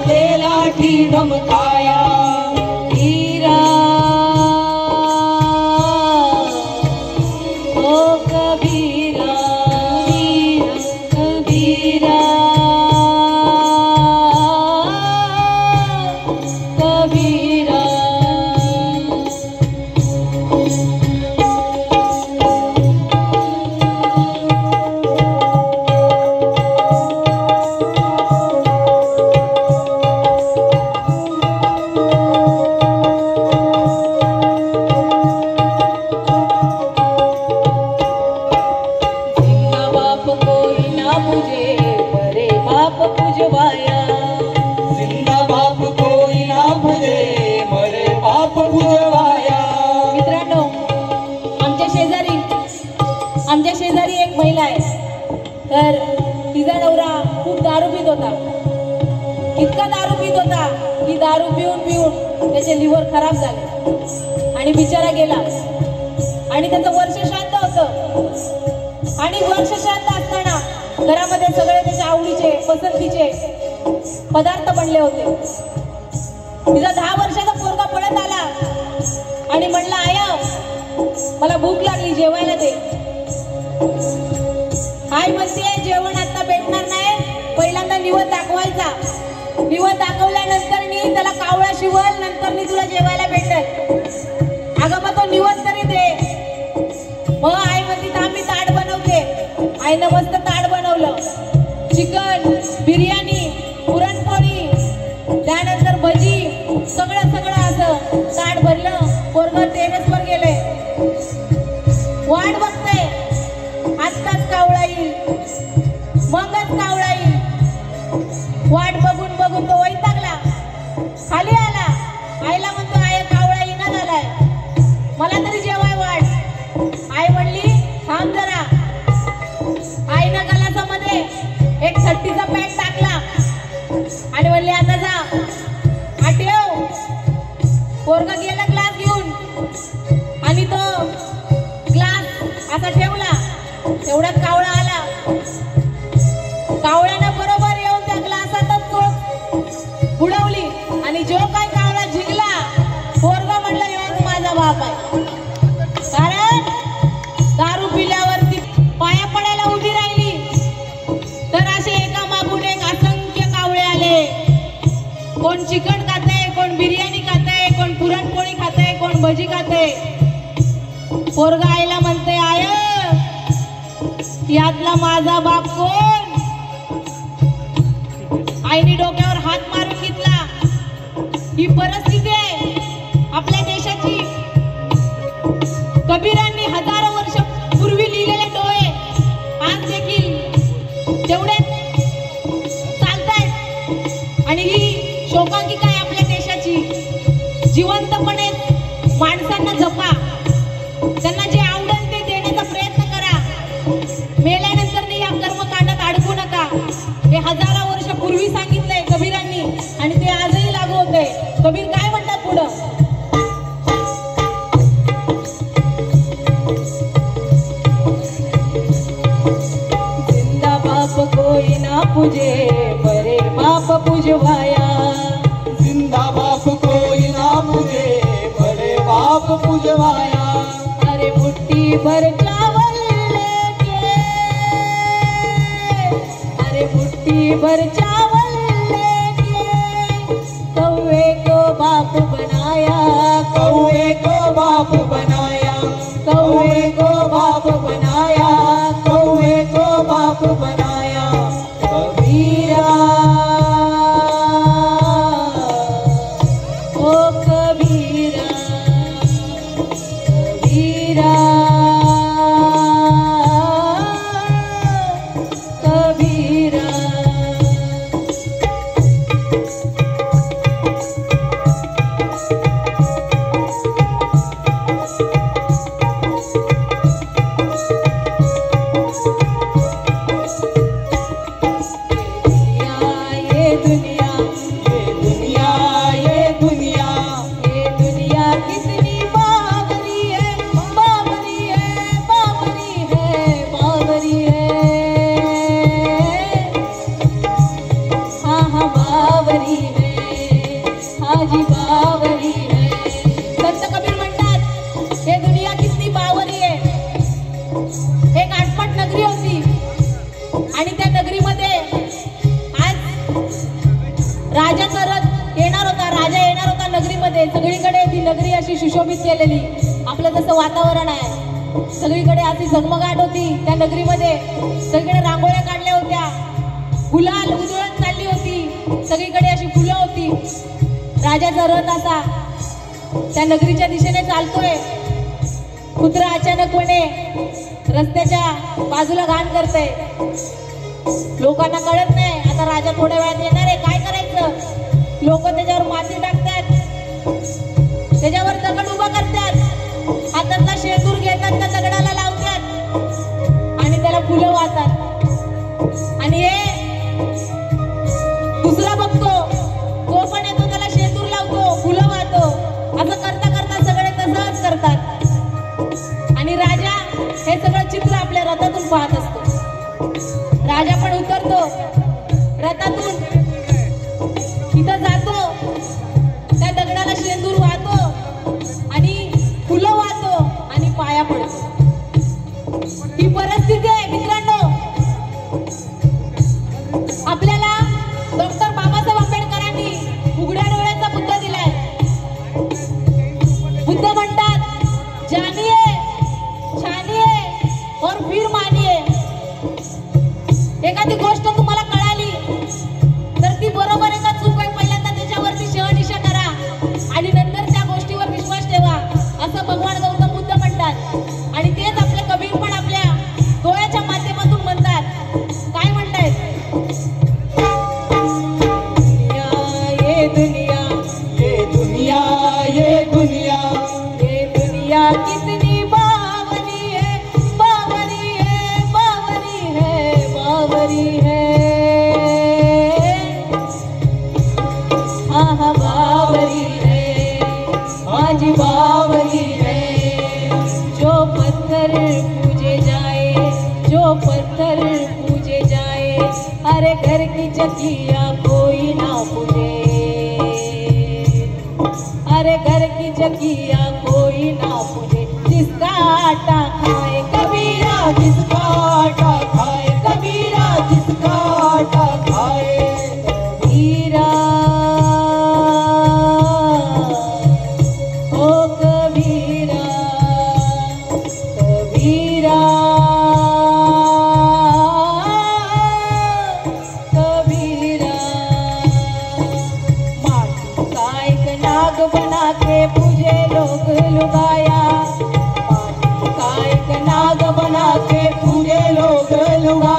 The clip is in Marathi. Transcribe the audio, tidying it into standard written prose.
दे लाठी धमकाया हीरा ओ कबीरा कबीरा कबीरा आमच्या शेजारी एक महिला आहे, तर तिचा नवरा खूप दारू पीत होता. इतका दारू पीत होता की दारू पिऊन पिऊन त्याचे लिव्हर खराब झाले आणि बिचारा गेला. आणि त्याचं वर्ष श्राद्ध होतं. आणि वर्ष श्राद्ध असताना घरामध्ये सगळे त्याच्या आवडीचे पसंतीचे पदार्थ बनले होते. तिचा 10 वर्षाचा पोरगा पळत आला आणि म्हणला, आया मला भूक लागली, जेवायला दे. आई म्हणते जेवण आता भेटणार नाही, पहिल्यांदा निवद दाखवायचा. निवद दाखवल्यानंतर मी त्याला कावळा शिवल, नंतर मी तुला जेवायला भेटेल. अगं मग तो निवद तरी दे. मग आई म्हणते थांब मी ताट बनवते. आईनं मस्त ताट बनवलं. चिकन, बिर्याणी, पुरणपोळी, त्यानंतर भजी, सगळं असं ताट भरलं. पोरगं टेरेसवर गेले, वाट बघते आत्ताच कावळा येईल, मगच कावळा येईल. वाट बघून बघून तो वैतागला, खाली आला. आईला म्हणतो, आय कावळा येईना झालाय, मला तरी जेवाय वाट. आई म्हणली थांब जरा. आईनं गलासामध्ये एक 30चा पॅक टाकला आणि म्हणली आता जा आठव. पोरगा गेला ग्लास घेऊन आणि तो ग्लास असा ठेवला. तेवढ्यात कावळा आला. कावळ्यानं बरोबर येऊन त्या ग्लासातच तो उडवली आणि जो काय कावळा जिंकला, पोरगा म्हणला येऊन माझा बाप आहे. कारण दारू पिल्यावरती पाया पडायला उभी राहिली तर असे एका मागून एक असंख्य कावळे आले. कोण चिकन खाते, कोण बिर्याणी खाते, कोण पुरणपोळी खाते, कोण भजी खाते. पोरगा आईला म्हणते, आय यातला माझा बाप कोण? आईने डोक्यावर हात मारून घेतला. ही परिस्थिती आहे आपल्या देशाची. कबीरांनी हजारो वर्ष पूर्वी लिहिलेले डोळे आज देखील तेवढे चालतायत. आणि ही शोकांतिका आहे आपल्या देशाची. जिवंतपणे माणसांना जपा, त्यांना जे आवडेल ते देण्याचा प्रयत्न करा. मेल्यानंतर या कर्मकांडात अडकू नका. हे हजारो वर्ष पूर्वी सांगितलंय कबीरांनी आणि ते आजही लागू होते. कबीर काय म्हणतात पुढं? जिंदा बाप कोई ना पूजे, बरे बाप पूजवाया. जिंदा बाप कोई ना पूजे, बड़े बाप पूजवाया. अरे मुट्ठी भर चावल लेके, अरे मुट्ठी भर चावल लेके कौवे को बाप बनाया. कौवे को बाप बनाया, कौवे को बाप बनाया. कौवे को बाप बनाया. कबीरा ओ कबीरा कबीरा कबीरा. बावरी है, हाजी बावरी है. संत कबीर म्हणतात हे दुनिया किती बावरी आहे. एक आटपाट नगरी होती आणि त्या नगरीमध्ये आज राजाचा रथ येणार होता. राजा येणार होता नगरीमध्ये. सगळीकडे ती नगरी अशी सुशोभित केलेली. आपलं जसं वातावरण आहे सगळीकडे अशी झगमगाट होती त्या नगरीमध्ये. सगळीकडे रांगोळ्या काढल्या होत्या, गुलाल उधळत चालली होती, सगळीकडे अशी फुलं होती. राजाचा रथ असा त्या नगरीच्या दिशेने चालतोय. कुत्रा अचानकपणे रस्त्याच्या बाजूला घाण करते. लोकांना कळत नाही आता राजा थोड्या वेळात येणार आहे, काय करायचं. लोक त्याच्यावर माती टाकतात, त्याच्यावर दगड उभा करतात, हातातला शेंदूर घेतात, त्या दगडाला लावतात आणि त्याला फुलं वाहतात. आणि हे दुसरा बघतो, तो पण येतो, त्याला शेंदूर लावतो, फुलं वाहतो. असं करता करता सगळे तसंच करतात. आणि राजा हे सगळं चित्र आपल्या रथातून पाहत असतो. राजा पण उतरतो रथातून, तिथं जातो, त्या दगडाला शेंदूर वाहतो आणि फुलं वाहतो आणि पाया पडतो. ही परिस्थिती आहे मित्रांनो. आपल्याला डॉक्टर बाबासाहेब आंबेडकरांनी उघड्या डोळ्याचा बुद्ध दिलाय. बुद्ध म्हणतात जानिए, छानिए और फिर मानिए. एखादी गोष्ट तुम्हाला कळाली तर ती बरोबर आहे का चूक आहे पहिल्यांदा त्याच्यावरती शहानिशा करा आणि नंतर त्या गोष्टीवर विश्वास ठेवा, असं भगवान गौतम बुद्ध म्हणतात. आणि तेच आपले कबीर पण आपल्या डोळ्याच्या माध्यमातून म्हणतात. काय म्हणतायत? ये दुनिया, ये दुनिया, ये दुनिया, ये दुनिया कितनी बावरी है, बावरी है, बावरी है, बावरी है. हाँ हाँ बावरी है, हाजी बावरी है. जो पत्थर पूजे जाए, जो पत्थर पूजे जाए, अरे घर की चकिया कोई ना पूजे, अरे घर की चकिया कोई ना पूजे. जिसका आटा खाए कबीरा, जिसका आटा खाए कबीरा, जिसका आटा खाए कबीरा, ओ कबीरा, कबीरा, कबीरा. माटी का एक नाग बना के पूजे लोग लुगाया, नाग बना के पूरे लोग लुगा